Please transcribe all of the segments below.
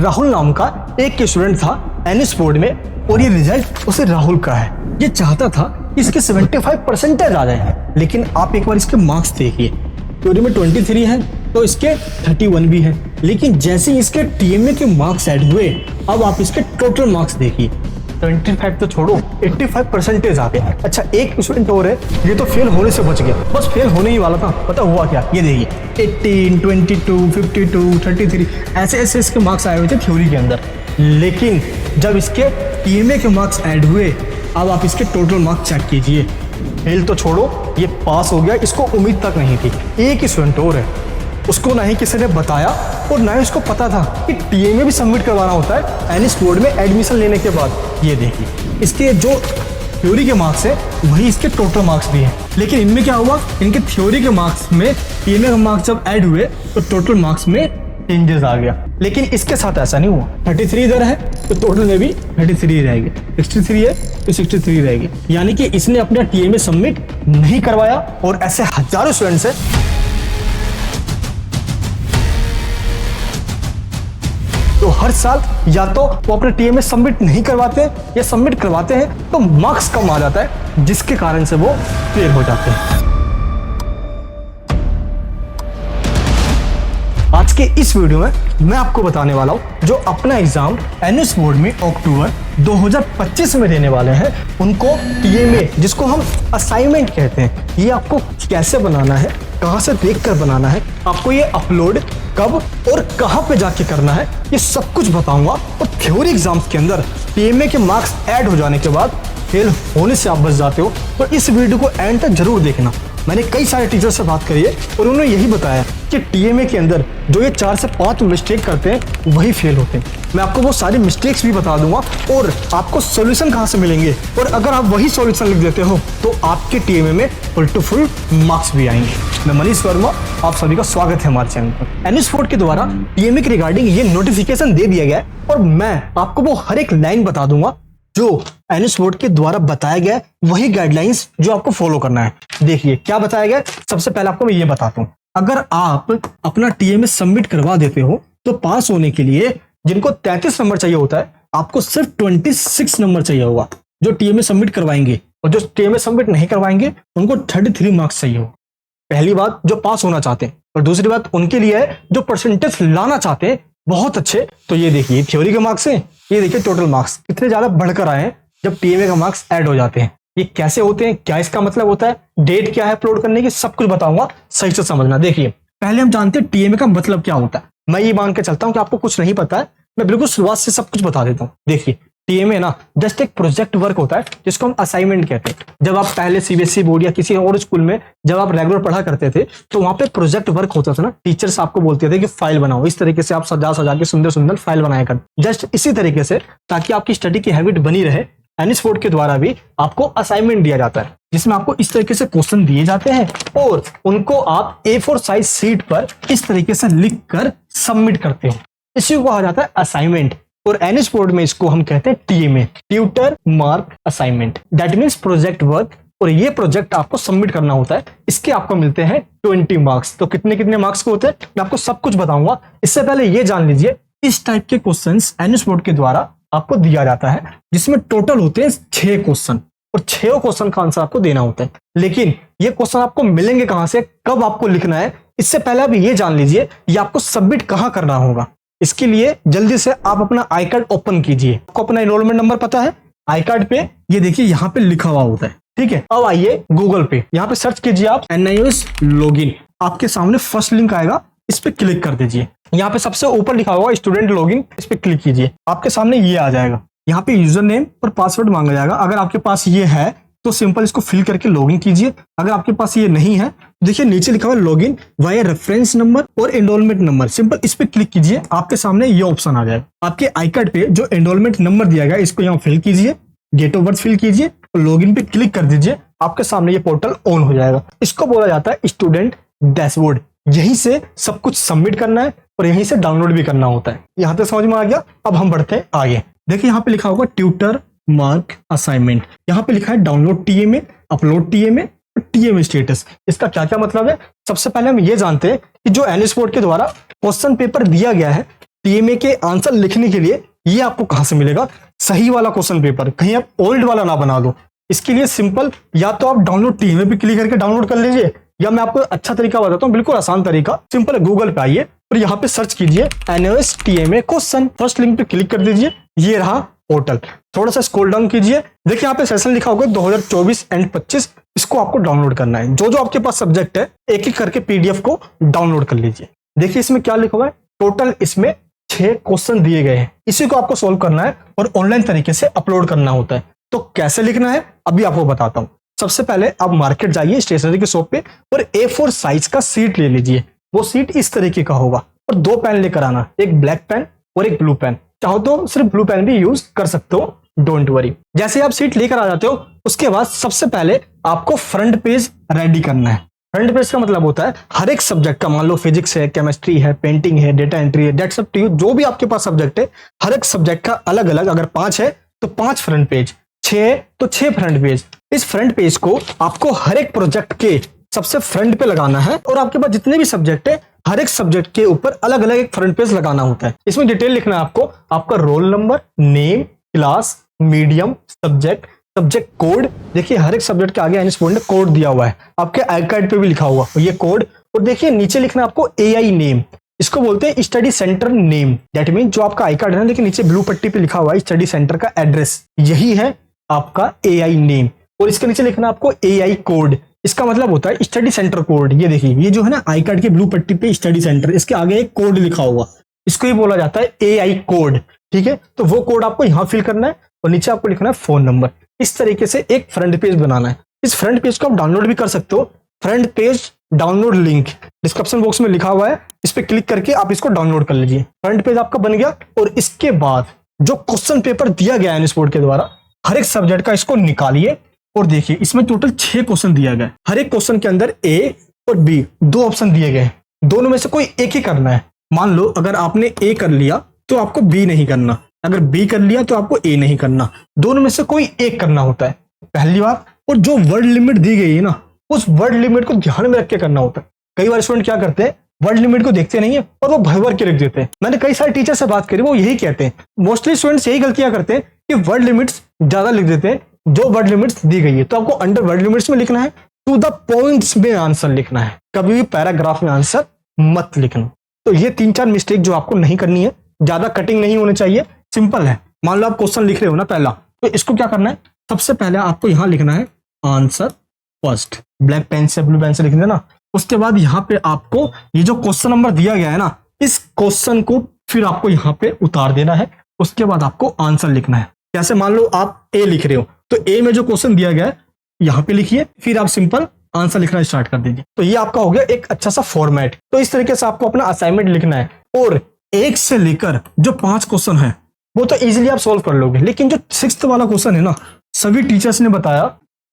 राहुल नाम का एक स्टूडेंट था एनएस बोर्ड में और ये रिजल्ट उसे राहुल का है। ये चाहता था कि इसके 75% आ जाए, लेकिन आप एक बार इसके मार्क्स देखिए। थ्योरी में 23 है तो इसके 31 भी है, लेकिन जैसे ही इसके टीएमए के मार्क्स ऐड हुए, अब आप इसके टोटल मार्क्स देखिए। 25 तो छोड़ो, 85% आ गए। अच्छा, एक स्टूडेंट और है, ये तो फेल होने से बच गया, बस फेल होने ही वाला था। पता हुआ क्या, ये देखिए 18, 22, 52, 33 ऐसे ऐसे इसके मार्क्स आए हुए थे थ्योरी के अंदर। लेकिन जब इसके टीएमए के मार्क्स ऐड हुए, अब आप इसके टोटल मार्क्स चेक कीजिए। फेल तो छोड़ो, ये पास हो गया, इसको उम्मीद तक नहीं थी। एक स्टूडेंट और है, उसको ना ही किसी ने बताया और ना ही उसको पता था कि टीएमए भी सबमिट करवाना होता है एनएस बोर्ड में एडमिशन लेने के बाद। ये देखिए, इसके जो थ्योरी के मार्क्स है वही इसके टोटल मार्क्स भी हैं। लेकिन इनमें क्या हुआ, इनके थ्योरी के मार्क्स में टीएमए के मार्क्स जब ऐड हुए तो टोटल मार्क्स में चेंजेस आ गया। लेकिन इसके साथ ऐसा नहीं हुआ। 33 इधर है तो टोटल में भी 33 रहेगी, 63 है तो 63 रहेगी। यानी कि इसने अपना टीएमए सबमिट नहीं करवाया। और ऐसे हजारों स्टूडेंट्स है तो हर साल या तो वो अपने टीएमए सबमिट नहीं करवाते हैं या सबमिट करवाते हैं तो मार्क्स कम आ जाता है, जिसके कारण से वो फेल हो जाते हैं। आज के इस वीडियो में मैं आपको बताने वाला हूं जो अपना एग्जाम एनएस बोर्ड में अक्टूबर 2025 में देने वाले हैं, उनको टीएमए जिसको हम असाइनमेंट कहते हैं, ये आपको कैसे बनाना है, कहां से देखकर बनाना है, आपको ये अपलोड कब और कहां पे जाके करना है, ये सब कुछ बताऊंगा। और थ्योरी एग्जाम्स के अंदर टीएमए के मार्क्स ऐड हो जाने के बाद फेल होने से आप बच जाते हो, तो इस वीडियो को एंड तक जरूर देखना। मैंने कई सारे टीचर से बात करी है और उन्होंने यही बताया कि टीएमए के अंदर जो ये 4 से 5 मिस्टेक करते हैं वही फेल होते हैं। मैं आपको वो सारी मिस्टेक्स भी बता दूंगा और आपको सॉल्यूशन कहां से मिलेंगे, और अगर आप वही सॉल्यूशन लिख देते हो तो आपके टीएमए में फुल टू फुल मार्क्स भी आएंगे। मैं मनीष वर्मा, आप सभी का स्वागत है हमारे चैनल पर। एनएस बोर्ड के द्वारा टीएमए के रिगार्डिंग ये नोटिफिकेशन दे दिया गया है और मैं आपको वो हर एक लाइन बता दूंगा जो एनएस बोर्ड के द्वारा बताया गया है, वही गाइडलाइंस जो आपको फॉलो करना है। देखिए क्या बताया गया है। सबसे पहले आपको मैं ये बताता हूँ, अगर आप अपना टीएमए सबमिट करवा देते हो तो पास होने के लिए जिनको 33 नंबर चाहिए होता है, आपको सिर्फ 26 नंबर चाहिए होगा जो टीएमए सबमिट करवाएंगे, और जो टीएमए सबमिट नहीं करवाएंगे उनको 33 मार्क्स चाहिए हो। पहली बात जो पास होना चाहते हैं, और दूसरी बात उनके लिए है जो परसेंटेज लाना चाहते हैं बहुत अच्छे। तो ये देखिए थ्योरी के मार्क्स हैं, ये देखिए टोटल मार्क्स कितने ज्यादा बढ़कर आए हैं जब टीएमए का मार्क्स ऐड हो जाते हैं। ये कैसे होते हैं, क्या इसका मतलब होता है, डेट क्या है अपलोड करने की, सब कुछ बताऊंगा, सही से समझना। देखिए पहले हम जानते हैं टीएमए का मतलब क्या होता है। मैं ये मान के चलता हूं कि आपको कुछ नहीं पता है, मैं बिल्कुल शुरुआत से सब कुछ बता देता हूं। देखिए टीएमए ना जस्ट एक प्रोजेक्ट वर्क होता है जिसको हम असाइनमेंट कहते हैं। जब आप पहले सीबीएसई बोर्ड या किसी और स्कूल में जब आप रेगुलर पढ़ा करते थे तो वहां पे प्रोजेक्ट वर्क होता था ना, टीचर्स आपको बोलते थे कि फाइल बनाओ, इस तरीके से आप सजा सजा के सुंदर सुंदर फाइल बनाया कर। जस्ट इसी तरीके से ताकि आपकी स्टडी की हैबिट बनी रहे, एनएस बोर्ड के द्वारा भी आपको असाइनमेंट दिया जाता है जिसमें आपको इस तरीके से क्वेश्चन दिए जाते हैं और उनको आप A4 साइज शीट पर इस तरीके से लिख कर सबमिट करते हो। इसी को कहा जाता है असाइनमेंट, और एनएस बोर्ड में इसको हम कहते हैं TMA, tutor mark assignment, that means project work. और ये प्रोजेक्ट आपको सबमिट करना होता है, इसके आपको मिलते हैं 20 मार्क्स। तो कितने कितने मार्क्स के होते हैं मैं आपको सब कुछ बताऊंगा। इससे पहले ये जान लीजिए इस टाइप के क्वेश्चंस एनएस बोर्ड के द्वारा आपको दिया जाता है जिसमें टोटल होते हैं 6 क्वेश्चन, और 6 क्वेश्चन का आंसर आपको देना होता है। लेकिन ये क्वेश्चन आपको मिलेंगे कहां से, कब आपको लिखना है, इससे पहले आप ये जान लीजिए ये आपको सबमिट कहां करना होगा। इसके लिए जल्दी से आप अपना आई कार्ड ओपन कीजिए। आपको अपना एनरोलमेंट नंबर पता है, आई कार्ड पे ये देखिए यहाँ पे लिखा हुआ होता है, ठीक है। अब आइए गूगल पे, यहाँ पे सर्च कीजिए आप NIOS लॉगिन, आपके सामने फर्स्ट लिंक आएगा, इस पे क्लिक कर दीजिए। यहाँ पे सबसे ऊपर लिखा हुआ स्टूडेंट लॉगिन, इस पे क्लिक कीजिए, आपके सामने ये आ जाएगा। यहाँ पे यूजर नेम और पासवर्ड मांगा जाएगा। अगर आपके पास ये है तो सिंपल इसको फिल करके लॉगिन कीजिए। अगर आपके पास ये नहीं है तो देखिए नीचे लिखा हुआ लॉगिन वाया रेफरेंस नंबर और एनरोलमेंट नंबर, सिंपल इस पे क्लिक कीजिए, आपके सामने ये ऑप्शन आ जाएगा। आपके आई कार्ड पे जो एनरोलमेंट नंबर दिया गया इसको यहाँ फिल कीजिए, डेट ऑफ बर्थ फिल कीजिए और लॉगिन पे क्लिक कर दीजिए, आपके सामने ये पोर्टल ऑन हो जाएगा। इसको बोला जाता है स्टूडेंट डैशबोर्ड। यहीं से सब कुछ सबमिट करना है और यहीं से डाउनलोड भी करना होता है। यहाँ तक समझ में आ गया। अब हम बढ़ते हैं आगे। देखिए यहाँ पे लिखा होगा ट्यूटर मार्क असाइनमेंट, यहाँ पे लिखा है download TMA, upload TMA, TMA status. इसका क्या क्या मतलब है, सबसे पहले हम ये जानते हैं कि जो एनएस बोर्ड के द्वारा क्वेश्चन पेपर दिया गया है टीएमए के आंसर लिखने के लिए ये आपको कहां से मिलेगा, सही वाला क्वेश्चन पेपर, कहीं आप ओल्ड वाला ना बना दो। इसके लिए सिंपल, या तो आप डाउनलोड टीएमए पे क्लिक करके डाउनलोड कर लीजिए, या मैं आपको अच्छा तरीका बताता हूँ, बिल्कुल आसान तरीका। सिंपल है, गूगल पे आइए और यहाँ पे सर्च कीजिए NOS TMA question, first link पे क्लिक कर दीजिए, ये रहा पोर्टल। थोड़ा सा स्क्रॉल डाउन कीजिए, देखिए यहाँ पे सेशन लिखा होगा 2024 एंड 25, इसको आपको डाउनलोड करना है। जो जो आपके पास सब्जेक्ट है एक एक करके पीडीएफ को डाउनलोड कर लीजिए। देखिए इसमें क्या लिखा हुआ है, टोटल इसमें 6 क्वेश्चन दिए गए हैं, इसी को आपको सोल्व करना है और ऑनलाइन तरीके से अपलोड करना होता है। तो कैसे लिखना है अभी आपको बताता हूं। सबसे पहले आप मार्केट जाइए स्टेशनरी के शॉप पे और A4 साइज का सीट ले लीजिए। वो सीट इस तरीके का होगा और 2 पेन लेकर आना, एक ब्लैक पेन और एक ब्लू पेन। चाहो तो सिर्फ ब्लू पेन भी यूज कर सकते हो, डोंट वरी। जैसे आप सीट लेकर आ जाते हो, उसके बाद सबसे पहले आपको फ्रंट पेज रेडी करना है। फ्रंट पेज का मतलब होता है हर एक सब्जेक्ट का, मान लो फिजिक्स है, केमिस्ट्री है, पेंटिंग है, डेटा एंट्री है, दैट्स अप टू यू, जो भी आपके पास सब्जेक्ट है, हर एक सब्जेक्ट का अलग अलग, अगर 5 है तो 5 फ्रंट पेज, 6 है तो 6 फ्रंट पेज। इस फ्रंट पेज को आपको हर एक प्रोजेक्ट के सबसे फ्रंट पे लगाना है और आपके पास जितने भी सब्जेक्ट है हर एक सब्जेक्ट के ऊपर अलग अलग एक फ्रंट पेज लगाना होता है। इसमें डिटेल लिखना है आपको, आपका roll number, name, class, medium, subject, subject code. देखिए हर एक सब्जेक्ट के आगे एनएस बोर्ड ने कोड दिया हुआ है, आपके आई कार्ड पे भी लिखा हुआ ये कोड। और देखिए नीचे लिखना आपको एआई नेम, इसको बोलते हैं study centre name. That mean जो आपका आई कार्ड है ना, देखिए नीचे ब्लू पट्टी पे लिखा हुआ है स्टडी सेंटर का एड्रेस, यही है आपका एआई नेम। और इसके नीचे लिखना आपको एआई कोड, इसका मतलब होता है स्टडी सेंटर कोड। ये देखिए ये जो है ना आई कार्ड के ब्लू पट्टी पे स्टडी सेंटर, इसके आगे एक कोड लिखा हुआ, इसको ही बोला जाता है एआई कोड। ठीक है, तो वो कोड आपको यहाँ फिल करना है और नीचे आपको लिखना है फोन नंबर। इस तरीके से एक फ्रंट पेज बनाना है। इस फ्रंट पेज को आप डाउनलोड भी कर सकते हो, front page download link description box में लिखा हुआ है, इस पे क्लिक करके आप इसको डाउनलोड कर लीजिए। फ्रंट पेज आपका बन गया और इसके बाद जो क्वेश्चन पेपर दिया गया है एनएस बोर्ड के द्वारा हर एक सब्जेक्ट का, इसको निकालिए और देखिए इसमें टोटल 6 क्वेश्चन दिया गया है। हर एक क्वेश्चन के अंदर ए और बी 2 ऑप्शन दिए गए हैं, दोनों में से कोई एक ही करना है। मान लो अगर आपने ए कर लिया तो आपको बी नहीं करना, अगर बी कर लिया तो आपको ए नहीं करना, दोनों में से कोई एक करना होता है, पहली बात। और जो वर्ड लिमिट दी गई है ना, उस वर्ड लिमिट को ध्यान में रख के करना होता है। कई बार स्टूडेंट क्या करते हैं, वर्ड लिमिट को देखते नहीं है और वो भर भर के लिख देते हैं। मैंने कई सारे टीचर से बात करी, वो यही कहते हैं, मोस्टली स्टूडेंट्स यही गलतियां करते हैं कि वर्ड लिमिट्स ज्यादा लिख देते हैं जो वर्ड लिमिट्स दी गई है। तो आपको अंडर वर्ड लिमिट्स में लिखना है, टू द पॉइंट्स में आंसर लिखना है, कभी भी पैराग्राफ में आंसर मत लिखना। तो ये 3-4 मिस्टेक जो आपको नहीं करनी है, ज्यादा कटिंग नहीं होनी चाहिए, सिंपल है। मान लो आप क्वेश्चन लिख रहे हो ना पहला, तो इसको क्या करना है, सबसे पहले आपको यहां लिखना है आंसर फर्स्ट, ब्लैक पेन से ब्लू पेन से लिख देना। उसके बाद यहाँ पे आपको ये जो क्वेश्चन नंबर दिया गया है ना, इस क्वेश्चन को फिर आपको यहाँ पे उतार देना है। उसके बाद आपको आंसर लिखना है। जैसे मान लो आप ए लिख रहे हो तो ए में जो क्वेश्चन दिया गया है यहाँ पे लिखिए, फिर आप सिंपल आंसर लिखना स्टार्ट कर दीजिए। तो ये आपका हो गया एक अच्छा सा फॉर्मेट। तो इस तरीके से आपको अपना असाइनमेंट लिखना है और 1 से लेकर जो 5 क्वेश्चन है वो तो इजीली आप सोल्व कर लोगे, लेकिन जो 6th वाला क्वेश्चन है ना, सभी टीचर्स ने बताया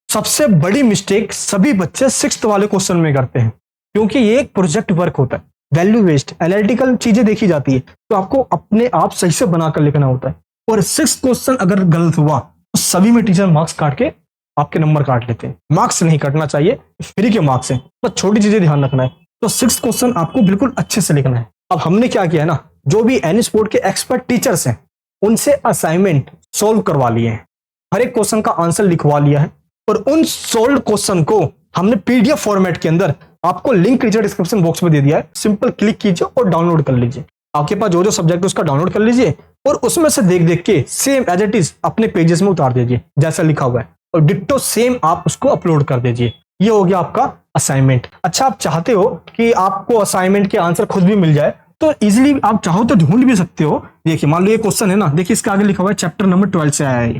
सबसे बड़ी मिस्टेक सभी बच्चे 6th वाले क्वेश्चन में करते हैं, क्योंकि ये एक प्रोजेक्ट वर्क होता है, वैल्यू बेस्ड एनालिटिकल चीजें देखी जाती है, तो आपको अपने आप सही से बनाकर लिखना होता है। और 6th क्वेश्चन अगर गलत हुआ तो सभी में टीचर मार्क्स काट के आपके नंबर काट लेते हैं। मार्क्स नहीं काटना चाहिए, फ्री के मार्क्स हैं, तो छोटी चीजें ध्यान रखना है। तो 6th क्वेश्चन आपको बिल्कुल अच्छे से लिखना है। अब हमने क्या किया है ना, जो भी एनएस बोर्ड के एक्सपर्ट टीचर्स हैं उनसे असाइनमेंट सोल्व करवा लिए हैं, हर एक क्वेश्चन का आंसर लिखवा लिया है और उन सोल्व क्वेश्चन को हमने पीडीएफ फॉर्मेट के अंदर आपको लिंक नीचे डिस्क्रिप्शन बॉक्स में दे दिया है, सिंपल क्लिक कीजिए और डाउनलोड कर लीजिए। आपके पास जो जो सब्जेक्ट है उसका डाउनलोड कर लीजिए और उसमें से देख देख के सेम एज इट इज अपने पेजेस में उतार दीजिए जैसा लिखा हुआ है, और डिट्टो सेम आप उसको अपलोड कर दीजिए। ये हो गया आपका असाइनमेंट। अच्छा, आप चाहते हो कि आपको असाइनमेंट के आंसर खुद भी मिल जाए तो इजीली आप चाहो तो ढूंढ भी सकते हो। देखिए मान लो ये क्वेश्चन है ना, देखिए इसके आगे लिखा हुआ है चैप्टर नंबर 12 से आया है।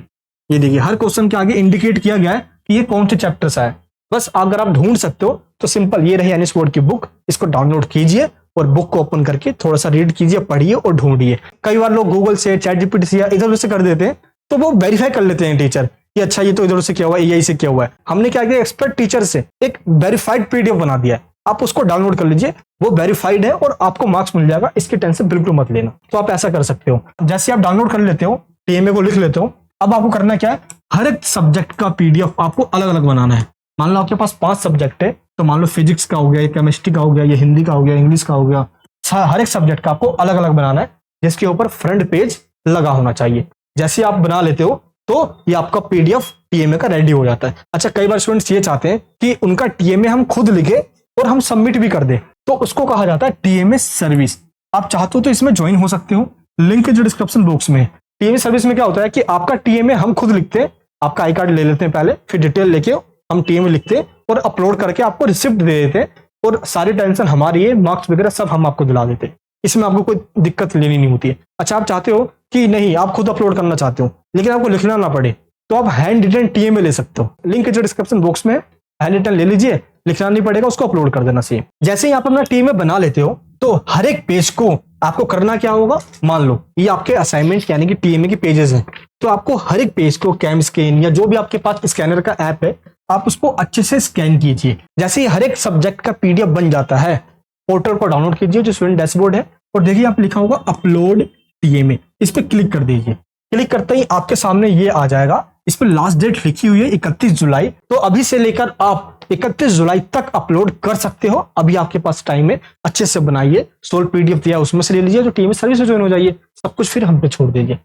ये देखिए हर क्वेश्चन के आगे इंडिकेट किया गया है कि ये कौन से चैप्टर से आया है। बस अगर आप ढूंढ सकते हो तो सिंपल ये रही एनएस बोर्ड की बुक, इसको डाउनलोड कीजिए और बुक को ओपन करके थोड़ा सा रीड कीजिए, पढ़िए और ढूंढिए। कई बार लोग गूगल से, चैट जीपीटी से या इधर उधर से कर देते हैं, तो वो वेरीफाई कर लेते हैं टीचर कि अच्छा ये तो इधर से किया हुआ है, एआई से किया हुआ है। हमने क्या किया, एक्सपर्ट टीचर से एक वेरीफाइड पीडीएफ बना दिया है, आप उसको डाउनलोड कर लीजिए, वो वेरीफाइड है और आपको मार्क्स मिल जाएगा, इसकी टेंशन बिल्कुल मत लेना। तो आप ऐसा कर सकते हो, जैसे आप डाउनलोड कर लेते हो, टीएमए को लिख लेते हो, अब आपको करना क्या है, हर एक सब्जेक्ट का पीडीएफ आपको अलग अलग बनाना है। मान लो आपके पास 5 सब्जेक्ट है, तो मान लो फिजिक्स का हो गया, केमिस्ट्री का हो गया, ये हिंदी का हो गया, इंग्लिश का हो गया, हर एक सब्जेक्ट का आपको अलग अलग बनाना है जिसके ऊपर फ्रंट पेज लगा होना चाहिए। जैसे आप बना लेते हो तो ये आपका पीडीएफ टीएमए का रेडी हो जाता है। अच्छा, कई बार स्टूडेंट्स ये चाहते हैं कि उनका टीएमए हम खुद लिखे और हम सबमिट भी कर दें, तो उसको कहा जाता है टीएमए सर्विस। आप चाहते हो तो इसमें ज्वाइन हो सकते हो, लिंक जो डिस्क्रिप्शन बॉक्स में है। टीएमए सर्विस में क्या होता है कि आपका टीएमए हम खुद लिखते हैं, आपका आई कार्ड ले लेते हैं पहले, फिर डिटेल लेके हम टीएमए लिखते हैं और अपलोड करके आपको रिसिप्ट दे देते हैं और सारी टेंशन हमारी है, मार्क्स वगैरह सब हम आपको दिला देते हैं। इसमें आपको कोई दिक्कत लेनी नहीं होती है। अच्छा, आप चाहते हो कि नहीं आप खुद अपलोड करना चाहते हो लेकिन आपको लिखना ना पड़े, तो आप हैंड रिटन टीएमए ले सकते हो। लिंक जो डिस्क्रिप्शन बॉक्स में है, हैंड रिटन ले लीजिए, लिखना नहीं पड़ेगा, उसको अपलोड कर देना चाहिए। जैसे ही आप अपना टीएमए बना लेते हो तो हर एक पेज को आपको करना क्या होगा, मान लो ये आपके असाइनमेंट यानी कि टीएमए के पेजेस हैं, तो आपको हर एक पेज को कैम स्कैन या जो भी आपके पास स्कैनर का ऐप है आप उसको अच्छे से स्कैन कीजिए। जैसे ही हर एक सब्जेक्ट का पीडीएफ बन जाता है, पोर्टल को डाउनलोड कीजिए जो स्टूडेंट डैशबोर्ड है, और देखिए आप लिखा होगा अपलोड टीएमए, इस पर क्लिक कर दीजिए। क्लिक करते ही आपके सामने ये आ जाएगा, इस पर लास्ट डेट लिखी हुई है 31 जुलाई। तो अभी से लेकर आप 31 जुलाई तक अपलोड कर सकते हो। अभी आपके पास टाइम है, अच्छे से बनाइए। सोल पीडीएफ दिया उसमें से ले लीजिए, जो टीएमए सर्विस में ज्वाइन हो जाइए, सब कुछ फिर हम पे छोड़ दीजिए।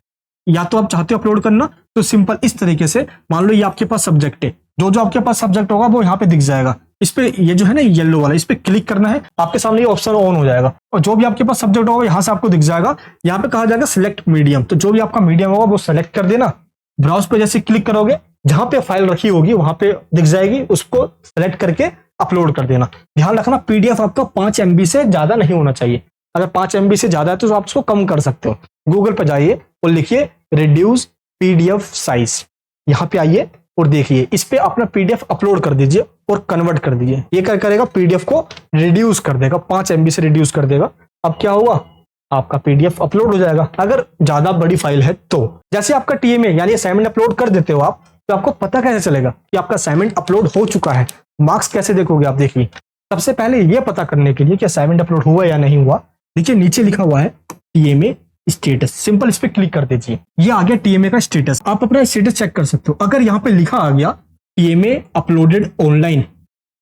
या तो आप चाहते हो अपलोड करना तो सिंपल इस तरीके से, मान लो ये आपके पास सब्जेक्ट है, जो जो आपके पास सब्जेक्ट होगा वो यहाँ पे दिख जाएगा। इस पे ये जो है ना येलो वाला, इस पे क्लिक करना है, आपके सामने ये ऑप्शन ऑन हो जाएगा और जो भी आपके पास सब्जेक्ट होगा यहाँ से आपको दिख जाएगा। यहाँ पे कहा जाएगा सिलेक्ट मीडियम, तो जो भी आपका मीडियम होगा वो सेलेक्ट कर देना। ब्राउज पे जैसे क्लिक करोगे, जहां पे फाइल रखी होगी वहां पे दिख जाएगी, उसको सेलेक्ट करके अपलोड कर देना। ध्यान रखना पीडीएफ आपका 5 MB से ज्यादा नहीं होना चाहिए। अगर 5 MB से ज्यादा है तो आप उसको कम कर सकते हो। गूगल पे जाइए और लिखिए रिड्यूस पीडीएफ साइज, यहाँ पे आइए और देखिए इस पे अपना पीडीएफ अपलोड कर दीजिए और कन्वर्ट कर दीजिए। ये क्या करेगा, पीडीएफ को रिड्यूस कर देगा, 5 MB से रिड्यूस कर देगा। अब क्या होगा, आपका पीडीएफ अपलोड हो जाएगा। अगर ज्यादा बड़ी फाइल है तो जैसे आपका टीएमए यानी असाइनमेंट अपलोड कर देते हो आप, तो आपको पता कैसे चलेगा कि आपका असाइनमेंट अपलोड हो चुका है। मार्क्स कैसे देखोगे आप, देखिए सबसे पहले यह पता करने के लिए कि असाइनमेंट अपलोड हुआ या नहीं हुआ, देखिए नीचे लिखा हुआ है टीएमए स्टेटस, सिंपल इस पे क्लिक कर दीजिए। ये आ गया टीएमए का स्टेटस। आप अपना स्टेटस चेक कर सकते हो। अगर यहाँ पे लिखा आ गया टीएमए अपलोडेड ऑनलाइन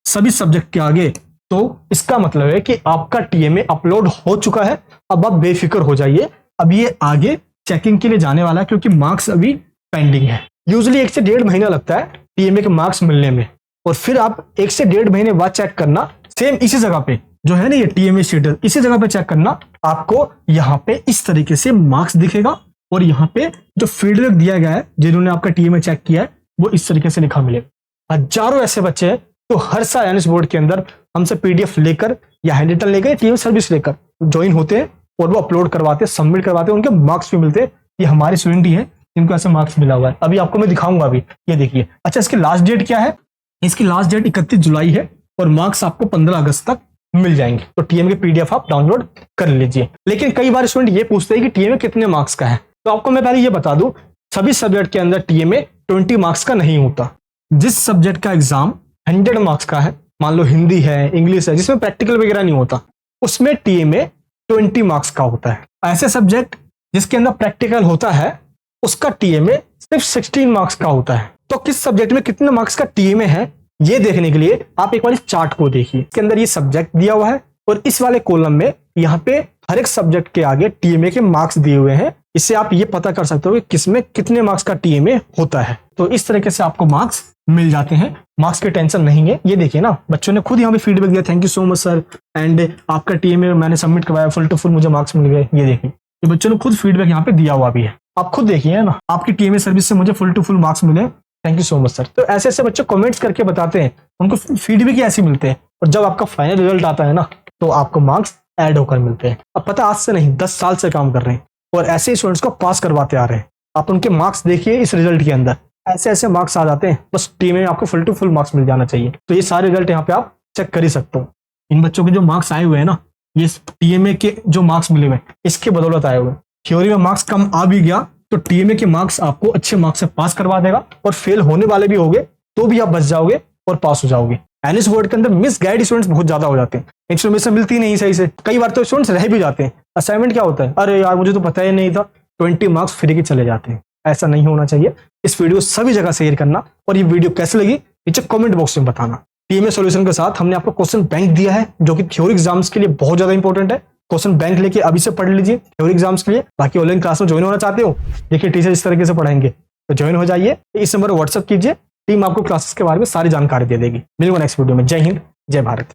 सभी सब्जेक्ट के आगे, तो इसका मतलब है कि आपका टीएमए अपलोड हो चुका है। अब आप बेफिक्र हो जाइए, अब ये आगे चेकिंग के लिए जाने वाला है क्योंकि मार्क्स अभी पेंडिंग है। यूजुअली 1 से 1.5 महीना लगता है टीएमए के मार्क्स मिलने में, और फिर आप 1 से 1.5 महीने बाद चेक करना, सेम इसी जगह पे जो है ना ये टीएमए स्टेटस, इसी जगह पे चेक करना। आपको यहाँ पे इस तरीके से मार्क्स दिखेगा और यहाँ पे जो फीडबैक दिया गया है जिन्होंने आपका टीएमए चेक किया है वो इस तरीके से लिखा मिलेगा। हजारों ऐसे बच्चे हैं तो हर साल एनएस बोर्ड के अंदर हमसे पीडीएफ लेकर या हैंड रिटन लेकर टीएमए सर्विस लेकर ज्वाइन होते हैं और वो अपलोड करवाते हैं, सबमिट करवाते हैं, उनके मार्क्स भी मिलते हैं। ये हमारे स्टूडेंट ही है जिनको ऐसे मार्क्स मिला हुआ है। अभी आपको मैं दिखाऊंगा अभी, ये देखिए। अच्छा, इसकी लास्ट डेट क्या है, इसकी लास्ट डेट 31 जुलाई है और मार्क्स आपको 15 अगस्त तक मिल जाएंगे। तो टीएमए के पीडीएफ आप डाउनलोड कर लीजिए। लेकिन कई बार स्टूडेंट ये पूछते हैं कि टीएमए कितने मार्क्स का है, तो आपको मैं पहले ये बता दूं, सभी सब्जेक्ट के अंदर टीएमए 20 मार्क्स का नहीं होता। जिस सब्जेक्ट का एग्जाम 100 मार्क्स का है, मान लो हिंदी है, इंग्लिश है, जिसमें प्रैक्टिकल वगैरह नहीं होता, उसमें टीएमए 20 मार्क्स का होता है। ऐसे सब्जेक्ट जिसके अंदर प्रैक्टिकल होता है उसका टीएमए सिर्फ 16 मार्क्स का होता है। तो किस सब्जेक्ट में कितने मार्क्स का टीएमए है ये देखने के लिए आप एक बार इस चार्ट को देखिए। इसके अंदर ये सब्जेक्ट दिया हुआ है और इस वाले कॉलम में यहाँ पे हर एक सब्जेक्ट के आगे टीएमए के मार्क्स दिए हुए हैं। इससे आप ये पता कर सकते हो कि किसमें कितने मार्क्स का टीएमए होता है। तो इस तरीके से आपको मार्क्स मिल जाते हैं, मार्क्स की टेंशन नहीं है। ये देखिए ना, बच्चों ने खुद यहाँ पे फीडबैक दिया, thank you so much sir, and आपका टीएमए मैंने सबमिट करवाया, फुल टू फुल मुझे मार्क्स मिल गए। ये देखिए, ये बच्चों ने खुद फीडबैक यहाँ पे दिया हुआ भी है। आप खुद देखिए ना, आपकी टीएमए सर्विस से मुझे फुल टू फुल मार्क्स मिले, thank you so much sir. तो ऐसे ऐसे बच्चे कमेंट्स करके बताते हैं, उनको फीडबैक ऐसे मिलते हैं, और जब आपका फाइनल रिजल्ट आता है ना तो आपको मार्क्स ऐड होकर मिलते हैं। अब पता आज से नहीं, 10 साल से काम कर रहे हैं और ऐसे स्टूडेंट्स को पास करवाते आ रहे हैं। आप उनके मार्क्स देखिए इस रिजल्ट के अंदर, ऐसे ऐसे मार्क्स आ जाते हैं, बस टीम में आपको फुल टू फुल मार्क्स मिल जाना चाहिए। तो ये सारे रिजल्ट यहाँ पे आप चेक कर ही सकते हो। इन बच्चों के जो मार्क्स आए हुए हैं ना, ये टीएमए के जो मार्क्स मिले हुए इसके बदौलत आए हुए। थ्योरी में मार्क्स कम आ भी गया तो टीएमए के मार्क्स आपको अच्छे मार्क्स से पास करवा देगा, और फेल होने वाले भी होंगे तो भी आप बच जाओगे और पास हो जाओगे। एनएस बोर्ड के अंदर मिस गाइड स्टूडेंट्स बहुत ज्यादा हो जाते हैं, इन्फॉर्मेशन मिलती नहीं सही से, कई बार तो स्टूडेंट्स रह भी जाते हैं। असाइनमेंट क्या होता है, अरे यार मुझे तो पता ही नहीं था, 20 मार्क्स फ्री के चले जाते हैं। ऐसा नहीं होना चाहिए। इस वीडियो सभी जगह शेयर करना, और ये वीडियो कैसे लगी नीचे कमेंट बॉक्स में बताना। टीएमए सॉल्यूशन के साथ हमने आपको क्वेश्चन बैंक दिया है जो कि थ्योरी एग्जाम्स के लिए बहुत ज्यादा इंपॉर्टेंट है। क्वेश्चन बैंक लेके अभी से पढ़ लीजिए थ्योरी एग्जाम्स के लिए। बाकी ऑनलाइन क्लास में ज्वाइन होना चाहते हो, देखिए टीचर इस तरीके से पढ़ाएंगे, तो ज्वाइन हो जाइए। इस नंबर पर व्हाट्सअप कीजिए, टीम आपको क्लासेस के बारे में सारी जानकारी दे देगी। मिलूंगा नेक्स्ट वीडियो में। जय हिंद, जय भारत।